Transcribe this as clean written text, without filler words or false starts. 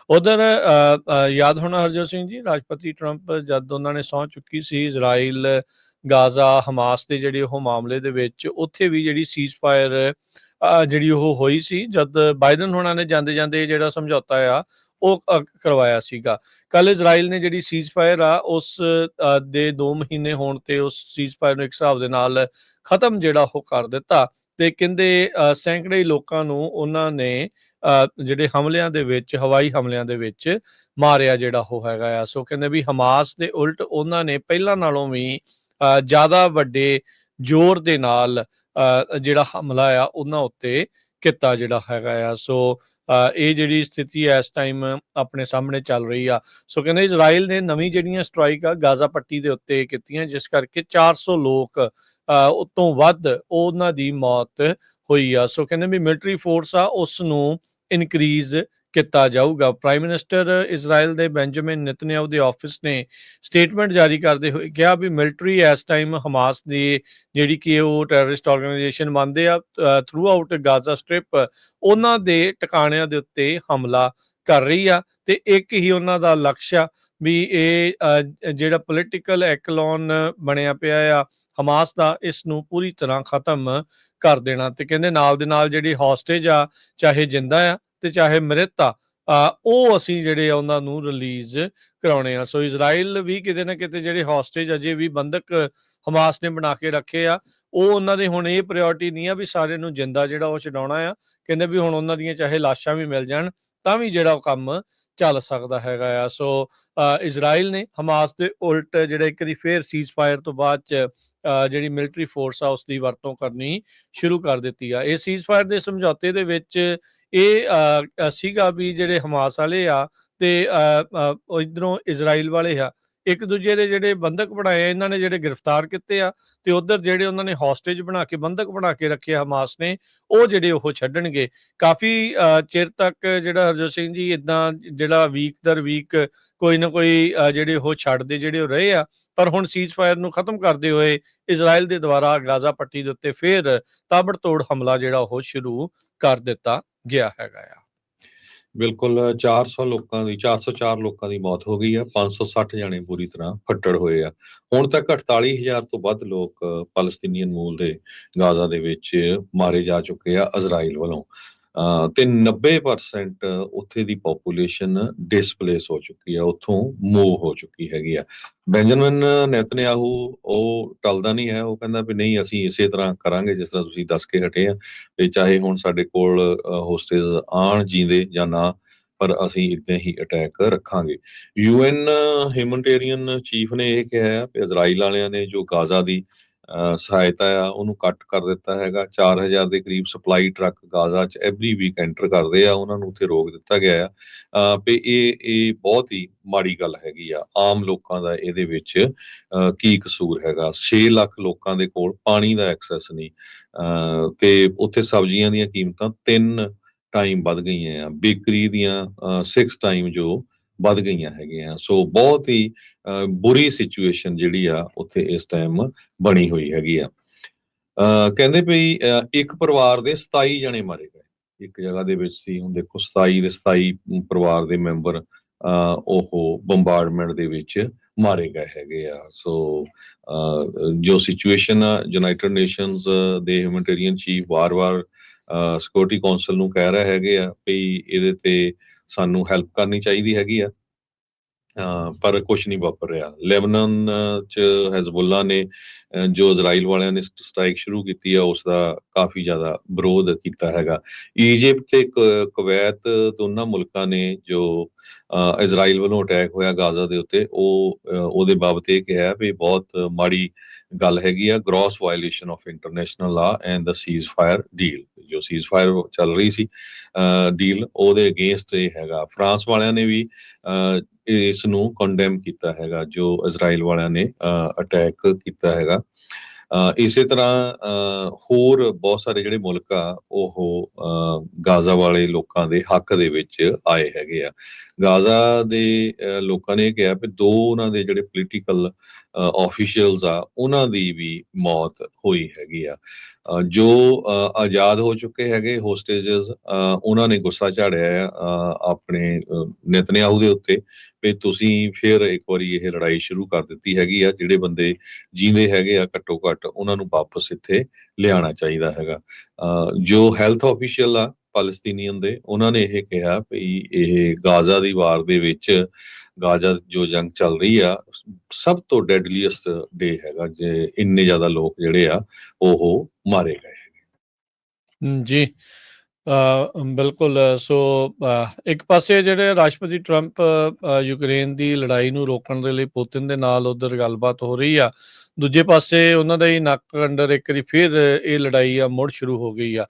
ਉਧਰ ਯਾਦ ਹੋਣਾ ਹਰਜੋਤ ਸਿੰਘ ਜੀ, ਰਾਸ਼ਟਰਪਤੀ ਟਰੰਪ ਜਦ ਉਹਨਾਂ ਨੇ ਸਹੁੰ ਚੁੱਕੀ ਸੀ ਇਜ਼ਰਾਈਲ ਗਾਜ਼ਾ ਹਮਾਸ ਦੇ ਜਿਹੜੇ ਉਹ ਮਾਮਲੇ ਦੇ ਵਿੱਚ, ਉੱਥੇ ਵੀ ਜਿਹੜੀ ਸੀਜ਼ ਫਾਇਰ ਜਿਹੜੀ ਉਹ ਹੋਈ ਸੀ, ਜਦ ਬਾਈਡਨ ਹੋਣਾ ਨੇ ਜਾਂਦੇ ਜਾਂਦੇ ਜਿਹੜਾ ਸਮਝੌਤਾ ਆ ਉਹ ਕਰਵਾਇਆ ਸੀਗਾ। ਕੱਲ ਇਜ਼ਰਾਈਲ ਨੇ ਜਿਹੜੀ ਸੀਜ਼ ਫਾਇਰ ਆ ਉਸ ਦੇ 2 ਮਹੀਨੇ ਹੋਣ ਤੇ ਉਸ ਸੀਜ਼ ਫਾਇਰ ਨੂੰ ਇੱਕ ਹਿਸਾਬ ਦੇ ਨਾਲ ਖਤਮ ਜਿਹੜਾ ਉਹ ਕਰ ਦਿੱਤਾ। ਤੇ ਕਹਿੰਦੇ ਸੈਂਕੜੇ ਲੋਕਾਂ ਨੂੰ ਉਹਨਾਂ ਨੇ ਜਿਹੜੇ ਹਮਲਿਆਂ ਦੇ ਵਿੱਚ, ਹਵਾਈ ਹਮਲਿਆਂ ਦੇ ਵਿੱਚ ਮਾਰਿਆ ਜਿਹੜਾ ਉਹ ਹੈਗਾ ਆ। ਸੋ ਕਹਿੰਦੇ ਵੀ ਹਮਾਸ ਦੇ ਉਲਟ ਉਹਨਾਂ ਨੇ ਪਹਿਲਾਂ ਨਾਲੋਂ ਵੀ ਜ਼ਿਆਦਾ ਵੱਡੇ ਜ਼ੋਰ ਦੇ ਨਾਲ ਜਿਹੜਾ ਹਮਲਾ ਆ ਉਹਨਾਂ ਉੱਤੇ ਕੀਤਾ ਜਿਹੜਾ ਹੈਗਾ ਆ। ਸੋ ਇਹ ਜਿਹੜੀ ਸਥਿਤੀ ਇਸ ਟਾਈਮ ਆਪਣੇ ਸਾਹਮਣੇ ਚੱਲ ਰਹੀ ਆ। ਸੋ ਕਹਿੰਦੇ ਇਜ਼ਰਾਈਲ ਨੇ ਨਵੀਂ ਜਿਹੜੀਆਂ ਸਟ੍ਰਾਈਕ ਆ ਗਾਜ਼ਾ ਪੱਟੀ ਦੇ ਉੱਤੇ ਕੀਤੀਆਂ, ਜਿਸ ਕਰਕੇ 400 ਲੋਕ ਉਤੋਂ ਵੱਧ ਉਹਨਾਂ ਦੀ ਮੌਤ ਹੋਈ ਆ। ਸੋ ਕਹਿੰਦੇ ਵੀ ਮਿਲਟਰੀ ਫੋਰਸ ਆ ਉਸ ਨੂੰ ਇਨਕਰੀਜ਼ ਕੀਤਾ ਜਾਊਗਾ। ਪ੍ਰਾਈਮ ਮਿਨਿਸਟਰ ਇਜ਼ਰਾਈਲ ਦੇ ਬੈਂਜਾਮਿਨ ਨੇਤਨਯਾਹੂ ਦੇ ਆਫਿਸ ਨੇ ਸਟੇਟਮੈਂਟ ਜਾਰੀ ਕਰਦੇ ਹੋਏ ਕਿਹਾ ਵੀ ਮਿਲਟਰੀ ਇਸ ਟਾਈਮ ਹਮਾਸ ਦੀ ਜਿਹੜੀ ਕਿ ਉਹ ਟੈਰਰਿਸਟ ਆਰਗੇਨਾਈਜੇਸ਼ਨ ਮੰਨਦੇ ਆ ਥਰੂ ਆਊਟ ਗਾਜ਼ਾ ਸਟ੍ਰਿਪ, ਉਹਨਾਂ ਦੇ ਟਿਕਾਣਿਆਂ ਦੇ ਉੱਤੇ ਹਮਲਾ ਕਰ ਰਹੀ ਆ। ਤੇ ਇੱਕ ਹੀ ਉਹਨਾਂ ਦਾ ਲਕਸ਼ ਆ ਵੀ ਇਹ ਜਿਹੜਾ ਪੋਲੀਟੀਕਲ ਐਕਲੋਨ ਬਣਿਆ ਪਿਆ ਆ ਹਮਾਸ ਦਾ, ਇਸ ਨੂੰ ਪੂਰੀ ਤਰ੍ਹਾਂ ਖਤਮ ਕਰ ਦੇਣਾ। ਤੇ ਕਹਿੰਦੇ ਨਾਲ ਦੇ ਨਾਲ ਜਿਹੜੀ ਹੌਸਟੇਜ ਆ, ਚਾਹੇ ਜਿੰਦਾ ਆ ਤੇ ਚਾਹੇ ਮ੍ਰਿਤ ਆ, ਉਹ ਅਸੀਂ ਜਿਹੜੇ ਆ ਉਹਨਾਂ ਨੂੰ ਰਿਲੀਜ਼ ਕਰਾਉਣੇ ਆ। ਸੋ ਇਜ਼ਰਾਈਲ ਵੀ ਕਿਤੇ ਨਾ ਕਿਤੇ ਜਿਹੜੇ ਹੌਸਟੇਜ ਅਜੇ ਵੀ ਬੰਦਕ ਹਮਾਸ ਨੇ ਬਣਾ ਕੇ ਰੱਖੇ ਆ, ਉਹ ਉਹਨਾਂ ਦੇ ਹੁਣ ਇਹ ਪ੍ਰਾਇੋਰਟੀ ਨਹੀਂ ਆ ਵੀ ਸਾਰੇ ਨੂੰ ਜਿੰਦਾ ਜਿਹੜਾ ਉਹ ਛਡਾਉਣਾ ਆ। ਕਹਿੰਦੇ ਵੀ ਹੁਣ ਉਹਨਾਂ ਦੀਆਂ ਚਾਹੇ ਲਾਸ਼ਾਂ ਵੀ ਮਿਲ ਜਾਣ ਤਾਂ ਵੀ ਜਿਹੜਾ ਉਹ ਕੰਮ ਚੱਲ ਸਕਦਾ ਹੈਗਾ ਆ। ਸੋ ਇਜ਼ਰਾਈਲ ਨੇ ਹਮਾਸ ਦੇ ਉਲਟ ਜਿਹੜਾ ਇੱਕ ਵਾਰੀ ਫੇਰ ਸੀਜ਼ ਫਾਇਰ ਤੋਂ ਬਾਅਦ 'ਚ ਜਿਹੜੀ ਮਿਲਟਰੀ ਫੋਰਸ ਆ ਉਸ ਦੀ ਵਰਤੋਂ ਕਰਨੀ ਸ਼ੁਰੂ ਕਰ ਦਿੱਤੀ ਆ। ਇਹ ਸੀਜ਼ ਫਾਇਰ ਦੇ ਸਮਝੌਤੇ ਦੇ ਵਿੱਚ ਇਹ ਸੀਗਾ ਵੀ ਜਿਹੜੇ ਹਮਾਸ ਵਾਲੇ ਆ ਤੇ ਇੱਧਰੋਂ ਇਜ਼ਰਾਈਲ ਵਾਲੇ ਆ, ਇੱਕ ਦੂਜੇ ਦੇ ਜਿਹੜੇ ਬੰਦਕ ਬਣਾਏ ਆ ਇਹਨਾਂ ਨੇ, ਜਿਹੜੇ ਗ੍ਰਿਫਤਾਰ ਕੀਤੇ ਆ, ਤੇ ਉਧਰ ਜਿਹੜੇ ਉਹਨਾਂ ਨੇ ਹੌਸਟੇਜ ਬਣਾ ਕੇ ਬੰਦਕ ਬਣਾ ਕੇ ਰੱਖੇ ਹਮਾਸ ਨੇ, ਉਹ ਜਿਹੜੇ ਉਹ ਛੱਡਣਗੇ। ਕਾਫੀ ਚਿਰ ਤੱਕ ਜਿਹੜਾ ਹਰਜੋਤ ਸਿੰਘ ਜੀ ਇਦਾਂ ਜਿਹੜਾ ਵੀਕ ਦਰ ਵੀਕ ਕੋਈ ਨਾ ਕੋਈ ਜਿਹੜੇ ਉਹ ਛੱਡਦੇ ਜਿਹੜੇ ਉਹ ਰਹੇ ਆ, ਪਰ ਹੁਣ ਸੀਜ਼ ਫਾਇਰ ਨੂੰ ਖਤਮ ਕਰਦੇ ਹੋਏ ਇਜ਼ਰਾਈਲ ਦੇ ਦੁਆਰਾ ਗਾਜ਼ਾ ਪੱਟੀ ਦੇ ਉੱਤੇ ਫੇਰ ਤਾਬੜਤੋੜ ਹਮਲਾ ਜਿਹੜਾ ਉਹ ਸ਼ੁਰੂ ਕਰ ਦਿੱਤਾ ਗਿਆ ਹੈਗਾ ਆ। ਬਿਲਕੁਲ 404 ਲੋਕਾਂ ਦੀ ਮੌਤ ਹੋ ਗਈ ਆ, 560 ਜਾਣੇ ਪੂਰੀ ਤਰ੍ਹਾਂ ਫੱਟੜ ਹੋਏ ਆ। ਹੁਣ ਤੱਕ 48,000 ਤੋਂ ਵੱਧ ਲੋਕ ਫਲਸਤੀਨੀਅਨ ਮੂਲ ਦੇ ਗਾਜ਼ਾ ਦੇ ਵਿੱਚ ਮਾਰੇ ਜਾ ਚੁੱਕੇ ਆ ਇਜ਼ਰਾਈਲ ਵੱਲੋਂ, ਤੇ 90% ਉੱਥੇ ਦੀ ਪੋਪੂਲੇਸ਼ਨ ਡਿਸਪਲੇਸ ਹੋ ਚੁੱਕੀ ਆ, ਉੱਥੋਂ ਮੂਵ ਹੋ ਚੁੱਕੀ ਹੈਗੀ ਆ। ਬੈਂਜਾਮਿਨ ਨੇਤਨਯਾਹੂ ਉਹ ਟਲਦਾ ਨਹੀਂ ਹੈ, ਉਹ ਕਹਿੰਦਾ ਵੀ ਨਹੀਂ ਅਸੀਂ ਇਸੇ ਤਰ੍ਹਾਂ ਕਰਾਂਗੇ ਜਿਸ ਤਰ੍ਹਾਂ ਤੁਸੀਂ ਦੱਸ ਕੇ ਹਟੇ ਆ, ਤੇ ਚਾਹੇ ਹੁਣ ਸਾਡੇ ਕੋਲ ਹੋਸਟੇਜ ਆਉਣ ਜੀਂਦੇ ਜਾਂ ਨਾ, ਪਰ ਅਸੀਂ ਇੱਦਾਂ ਹੀ ਅਟੈਕ ਰੱਖਾਂਗੇ। UN ਹਿਊਮਨਟੇਰੀਅਨ ਚੀਫ ਨੇ ਇਹ ਕਿਹਾ ਹੈ ਕਿ ਇਜ਼ਰਾਈਲ ਵਾਲਿਆਂ ਨੇ ਜੋ ਗਾਜ਼ਾ ਦੀ ਸਹਾਇਤਾ ਆ ਉਹਨੂੰ ਕੱਟ ਕਰ ਦਿੱਤਾ ਹੈਗਾ। 4,000 ਦੇ ਕਰੀਬ ਸਪਲਾਈ ਟਰੱਕ ਗਾਜ਼ਾ 'ਚ ਐਵਰੀ ਵੀਕ ਐਂਟਰ ਕਰਦੇ ਆ, ਉਹਨਾਂ ਨੂੰ ਉੱਥੇ ਰੋਕ ਦਿੱਤਾ ਗਿਆ ਆ। ਤੇ ਇਹ ਬਹੁਤ ਹੀ ਮਾੜੀ ਗੱਲ ਹੈਗੀ ਆ। ਆਮ ਲੋਕਾਂ ਦਾ ਇਹਦੇ ਵਿੱਚ ਕੀ ਕਸੂਰ ਹੈਗਾ? 6 ਲੱਖ ਲੋਕਾਂ ਦੇ ਕੋਲ ਪਾਣੀ ਦਾ ਐਕਸੈਸ ਨਹੀਂ, ਤੇ ਉੱਥੇ ਸਬਜ਼ੀਆਂ ਦੀਆਂ ਕੀਮਤਾਂ 3 ਟਾਈਮ ਵੱਧ ਗਈਆਂ ਆ, ਬੇਕਰੀ ਦੀਆਂ 6 ਟਾਈਮ ਜੋ ਵੱਧ ਗਈਆਂ ਹੈਗੀਆਂ। ਸੋ ਬਹੁਤ ਹੀ ਬੁਰੀ ਸਿਚੁਏਸ਼ਨ ਜਿਹੜੀ ਆ ਉੱਥੇ ਇਸ ਟਾਈਮ ਬਣੀ ਹੋਈ ਹੈਗੀ ਆ। ਕਹਿੰਦੇ ਵੀ ਇੱਕ ਪਰਿਵਾਰ ਦੇ 27 ਜਣੇ ਮਾਰੇ ਗਏ ਇੱਕ ਜਗ੍ਹਾ ਦੇ ਵਿੱਚ ਸੀ। ਹੁਣ ਦੇਖੋ 27 ਦੇ 27 ਪਰਿਵਾਰ ਦੇ ਮੈਂਬਰ ਉਹ ਬੰਬਾਰਡਮੈਂਟ ਦੇ ਵਿੱਚ ਮਾਰੇ ਗਏ ਹੈਗੇ ਆ। ਸੋ ਜੋ ਸਿਚੁਏਸ਼ਨ ਆ, ਯੂਨਾਈਟਿਡ ਨੇਸ਼ਨਸ ਦੇ ਹਿਊਮਨਟੇਰੀਅਨ ਚੀਫ ਵਾਰ-ਵਾਰ ਸਿਕਿਉਰਿਟੀ ਕੌਂਸਲ ਨੂੰ ਕਹਿ ਰਹੇ ਹੈਗੇ ਆ ਵੀ ਇਹਦੇ ਤੇ ਸਾਨੂੰ ਹੈਲਪ ਕਰਨੀ ਚਾਹੀਦੀ ਹੈਗੀ ਆ, ਪਰ ਕੁਛ ਨਹੀਂ ਵਾਪਰ ਰਿਹਾ। ਲੈਬਨਾਨ 'ਚ ਹਿਜ਼ਬੁੱਲਾ ਨੇ ਜੋ ਇਜ਼ਰਾਈਲ ਵਾਲਿਆਂ ਨੇ ਸਟ੍ਰਾਈਕ ਸ਼ੁਰੂ ਕੀਤੀ ਆ ਉਸ ਦਾ ਕਾਫੀ ਜ਼ਿਆਦਾ ਵਿਰੋਧ ਕੀਤਾ ਹੈਗਾ। ਈਜਿਪਟ ਤੇ ਕੁਵੈਤ ਦੋਨਾਂ ਮੁਲਕਾਂ ਨੇ ਜੋ ਇਜ਼ਰਾਈਲ ਵੱਲੋਂ ਅਟੈਕ ਹੋਇਆ ਗਾਜ਼ਾ ਦੇ ਉੱਤੇ, ਉਹਦੇ ਬਾਬਤ ਇਹ ਕਿਹਾ ਵੀ ਬਹੁਤ ਮਾੜੀ ਗੱਲ ਹੈਗੀ ਆ, gross violation of international law and the ceasefire deal. ਜੋ ਸੀਜ਼ ਫਾਇਰ ਚੱਲ ਰਹੀ ਸੀ ਡੀਲ, ਉਹਦੇ ਅਗੇਂਸਟ ਇਹ ਹੈਗਾ। ਫਰਾਂਸ ਵਾਲਿਆਂ ਨੇ ਵੀ ਇਸ ਨੂੰ ਕੰਡੈਮ ਕੀਤਾ ਹੈਗਾ ਜੋ ਇਜ਼ਰਾਈਲ ਵਾਲਿਆਂ ਨੇ ਅਟੈਕ ਕੀਤਾ ਹੈਗਾ। ਇਸੇ ਤਰ੍ਹਾਂ ਹੋਰ ਬਹੁਤ ਸਾਰੇ ਜਿਹੜੇ ਮੁਲਕ ਆ ਉਹ ਗਾਜ਼ਾ ਵਾਲੇ ਲੋਕਾਂ ਦੇ ਹੱਕ ਦੇ ਵਿੱਚ ਆਏ ਹੈਗੇ ਆ। ਗਾਜ਼ਾ ਦੇ ਲੋਕਾਂ ਨੇ ਇਹ ਕਿਹਾ ਵੀ 2 ਉਹਨਾਂ ਦੇ ਜਿਹੜੇ ਪੋਲੀਟੀਕਲ ਆਫੀਸ਼ੀਅਲਸ ਆ ਉਹਨਾਂ ਦੀ ਵੀ ਮੌਤ ਹੋਈ ਹੈਗੀ ਆ। ਜੋ ਆਜ਼ਾਦ ਹੋ ਚੁੱਕੇ ਹੈਗੇ ਹੋਸਟੇਜਸ, ਉਹਨਾਂ ਨੇ ਗੁੱਸਾ ਝਾੜਿਆ ਆ ਆਪਣੇ ਨੇਤਨਯਾਹੂ ਦੇ ਉੱਤੇ ਵੀ ਤੁਸੀਂ ਫਿਰ ਇੱਕ ਵਾਰੀ ਇਹ ਲੜਾਈ ਸ਼ੁਰੂ ਕਰ ਦਿੱਤੀ ਹੈਗੀ ਆ। ਜਿਹੜੇ ਬੰਦੇ ਜੀਂਦੇ ਹੈਗੇ ਆ ਘੱਟੋ ਘੱਟ ਉਹਨਾਂ ਨੂੰ ਵਾਪਸ ਇੱਥੇ ਲਿਆਉਣਾ ਚਾਹੀਦਾ ਹੈਗਾ। ਜੋ ਹੈਲਥ ਆਫੀਸ਼ੀਅਲ ਆ ਪੈਲਸਤੀਨੀਅਨ ਦੇ, ਉਹਨਾਂ ਨੇ ਇਹ ਕਿਹਾ ਵੀ ਇਹ ਗਾਜ਼ਾ ਦੀ ਵਾਰ ਦੇ ਵਿੱਚ, ਗਾਜ਼ਾ ਜੋ ਜੰਗ ਚੱਲ ਰਹੀ ਆ, ਸਭ ਤੋਂ ਡੈਡਲੀਐਸਟ ਡੇ ਹੈਗਾ ਜੇ ਇੰਨੇ ਜ਼ਿਆਦਾ ਲੋਕ ਜਿਹੜੇ ਆ ਉਹ ਮਾਰੇ ਗਏ। ਜੀ ਬਿਲਕੁਲ। ਸੋ ਇੱਕ ਪਾਸੇ ਜਿਹੜੇ ਰਾਸ਼ਟਰਪਤੀ ਟਰੰਪ ਯੂਕਰੇਨ ਦੀ ਲੜਾਈ ਨੂੰ ਰੋਕਣ ਦੇ ਲਈ ਪੁਤਿਨ ਦੇ ਨਾਲ ਉਧਰ ਗੱਲਬਾਤ ਹੋ ਰਹੀ ਆ, ਦੂਜੇ ਪਾਸੇ ਉਹਨਾਂ ਦਾ ਹੀ ਨੱਕ ਅੰਡਰ ਇੱਕ ਵਾਰੀ ਫਿਰ ਇਹ ਲੜਾਈ ਆ ਮੁੜ ਸ਼ੁਰੂ ਹੋ ਗਈ ਆ।